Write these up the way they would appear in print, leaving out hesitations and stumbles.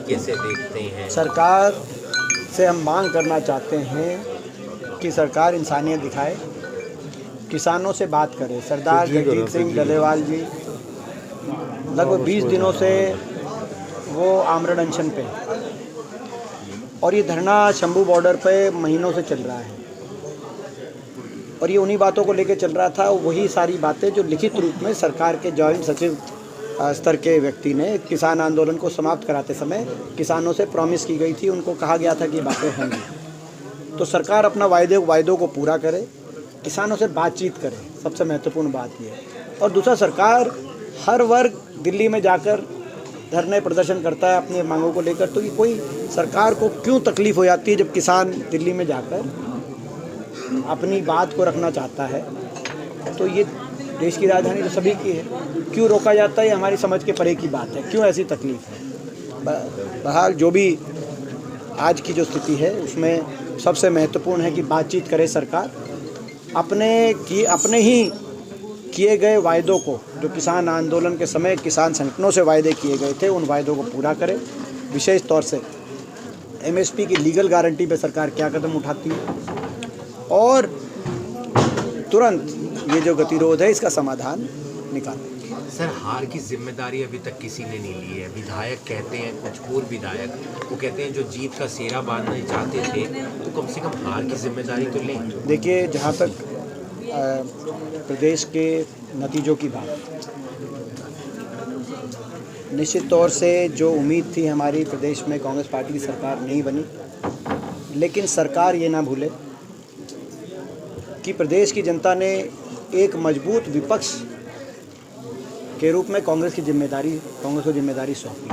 कैसे देखते हैं? सरकार से हम मांग करना चाहते हैं कि सरकार इंसानियत दिखाए, किसानों से बात करे। सरदार जगजीत सिंह डलेवाल जी लगभग 20 दिनों से वो आमरण अनशन पे हैं और ये धरना शंभू बॉर्डर पे महीनों से चल रहा है और ये उन्हीं बातों को लेकर चल रहा था, वही सारी बातें जो लिखित रूप में सरकार के जॉइंट सचिव स्तर के व्यक्ति ने किसान आंदोलन को समाप्त कराते समय किसानों से प्रॉमिस की गई थी, उनको कहा गया था कि बातें होंगी। तो सरकार अपना वायदों को पूरा करे, किसानों से बातचीत करे, सबसे महत्वपूर्ण बात ये है। और दूसरा, सरकार हर वर्ग दिल्ली में जाकर धरने प्रदर्शन करता है अपनी मांगों को लेकर, तो ये कोई सरकार को क्यों तकलीफ़ हो जाती है जब किसान दिल्ली में जाकर अपनी बात को रखना चाहता है। तो ये देश की राजधानी तो सभी की है, क्यों रोका जाता है, ये हमारी समझ के परे की बात है, क्यों ऐसी तकलीफ़ है। बहरहाल जो भी आज की जो स्थिति है उसमें सबसे महत्वपूर्ण है कि बातचीत करे सरकार, अपने ही किए गए वायदों को, जो किसान आंदोलन के समय किसान संगठनों से वायदे किए गए थे, उन वायदों को पूरा करे। विशेष तौर से एमएसपी की लीगल गारंटी पे सरकार क्या कदम उठाती है और तुरंत ये जो गतिरोध है इसका समाधान निकालें। सर, हार की जिम्मेदारी अभी तक किसी ने नहीं ली है। विधायक कहते हैं, कुछ पूर्व विधायक वो कहते हैं जो जीत का सेहरा बांधना चाहते थे तो कम से कम हार की जिम्मेदारी तो लें। देखिए, जहाँ तक प्रदेश के नतीजों की बात, निश्चित तौर से जो उम्मीद थी हमारी, प्रदेश में कांग्रेस पार्टी की सरकार नहीं बनी, लेकिन सरकार ये ना भूले कि प्रदेश की जनता ने एक मजबूत विपक्ष के रूप में कांग्रेस को जिम्मेदारी सौंपी।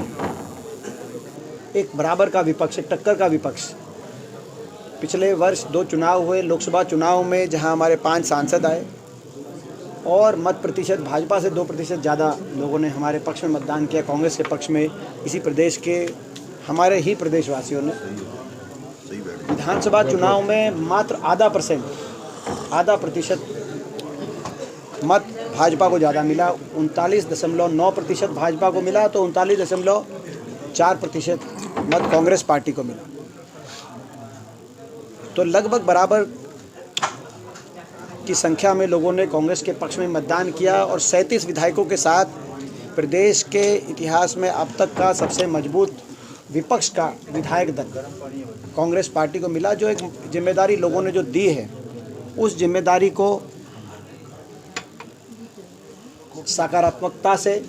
एक बराबर का विपक्ष, एक टक्कर का विपक्ष। पिछले वर्ष 2 चुनाव हुए, लोकसभा चुनाव में जहां हमारे 5 सांसद आए और मत प्रतिशत भाजपा से 2% ज़्यादा लोगों ने हमारे पक्ष में मतदान किया, कांग्रेस के पक्ष में। इसी प्रदेश के हमारे ही प्रदेशवासियों ने विधानसभा चुनाव में मात्र आधा प्रतिशत मत भाजपा को ज़्यादा मिला। 39.9% भाजपा को मिला तो 39.4% मत कांग्रेस पार्टी को मिला। तो लगभग बराबर की संख्या में लोगों ने कांग्रेस के पक्ष में मतदान किया और 37 विधायकों के साथ प्रदेश के इतिहास में अब तक का सबसे मजबूत विपक्ष का विधायक दल कांग्रेस पार्टी को मिला। जो एक जिम्मेदारी लोगों ने जो दी है, उस जिम्मेदारी को सकारात्मकता से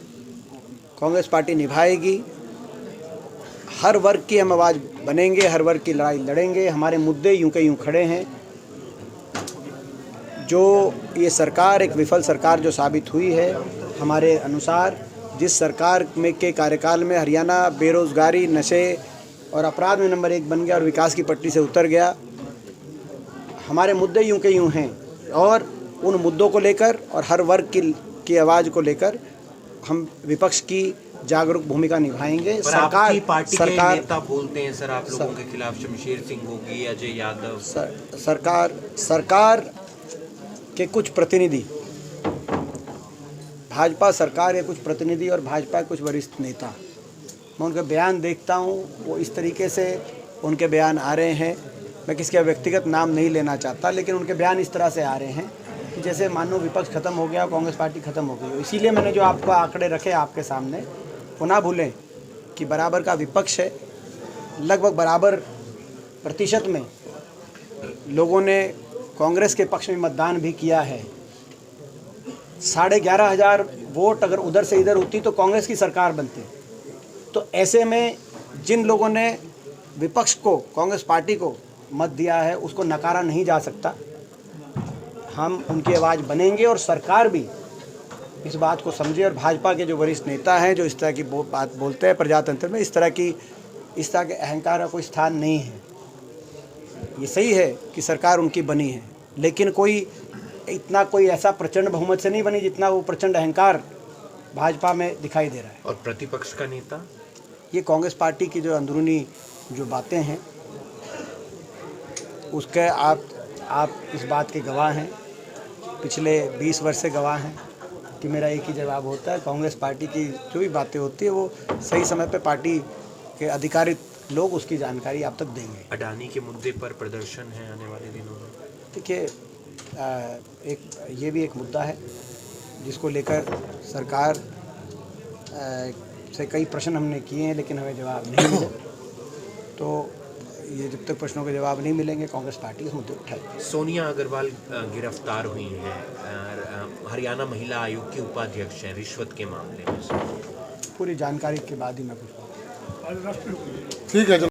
कांग्रेस पार्टी निभाएगी। हर वर्ग की हम आवाज़ बनेंगे, हर वर्ग की लड़ाई लड़ेंगे। हमारे मुद्दे यूं के यूं खड़े हैं। जो ये सरकार एक विफल सरकार जो साबित हुई है, हमारे अनुसार जिस सरकार में के कार्यकाल में हरियाणा बेरोज़गारी, नशे और अपराध में नंबर 1 बन गया और विकास की पटरी से उतर गया, हमारे मुद्दे यूं के यूं हैं और उन मुद्दों को लेकर और हर वर्ग की आवाज़ को लेकर हम विपक्ष की जागरूक भूमिका निभाएंगे। सरकार के नेता बोलते हैं सर आप लोगों के खिलाफ, शमशेर सिंह होगी, अजय यादव। सरकार के कुछ प्रतिनिधि, भाजपा सरकार के कुछ प्रतिनिधि और भाजपा के कुछ वरिष्ठ नेता, मैं उनके बयान देखता हूँ, वो इस तरीके से उनके बयान आ रहे हैं। मैं किसी का व्यक्तिगत नाम नहीं लेना चाहता, लेकिन उनके बयान इस तरह से आ रहे हैं कि जैसे मानो विपक्ष खत्म हो गया, कांग्रेस पार्टी खत्म हो गई। इसीलिए मैंने जो आपको आंकड़े रखे आपके सामने, वो ना भूलें कि बराबर का विपक्ष है। लगभग बराबर प्रतिशत में लोगों ने कांग्रेस के पक्ष में मतदान भी किया है। 11,500 वोट अगर उधर से इधर होती तो कांग्रेस की सरकार बनती। तो ऐसे में जिन लोगों ने विपक्ष को, कांग्रेस पार्टी को मत दिया है, उसको नकारा नहीं जा सकता। हम उनकी आवाज़ बनेंगे और सरकार भी इस बात को समझे। और भाजपा के जो वरिष्ठ नेता हैं जो इस तरह की बात बोलते हैं प्रजातंत्र में, इस तरह के अहंकार का कोई स्थान नहीं है। ये सही है कि सरकार उनकी बनी है, लेकिन कोई ऐसा प्रचंड बहुमत से नहीं बनी जितना वो प्रचंड अहंकार भाजपा में दिखाई दे रहा है। और प्रतिपक्ष का नेता, ये कांग्रेस पार्टी की जो अंदरूनी जो बातें हैं उसके आप इस बात के गवाह हैं, पिछले 20 वर्ष से गवाह हैं कि मेरा एक ही जवाब होता है, कांग्रेस पार्टी की जो भी बातें होती है वो सही समय पे पार्टी के अधिकारित लोग उसकी जानकारी आप तक देंगे। अडानी के मुद्दे पर प्रदर्शन है आने वाले दिनों में? देखिए, ये भी एक मुद्दा है जिसको लेकर सरकार से कई प्रश्न हमने किए हैं, लेकिन हमें जवाब नहीं मिले। तो ये जब तक प्रश्नों के जवाब नहीं मिलेंगे, कांग्रेस पार्टी इस मुद्दे उठाएगी। सोनिया अग्रवाल गिरफ्तार हुई हैं, हरियाणा महिला आयोग की उपाध्यक्ष हैं, रिश्वत के मामले में। पूरी जानकारी के बाद ही मैं कुछ ठीक है।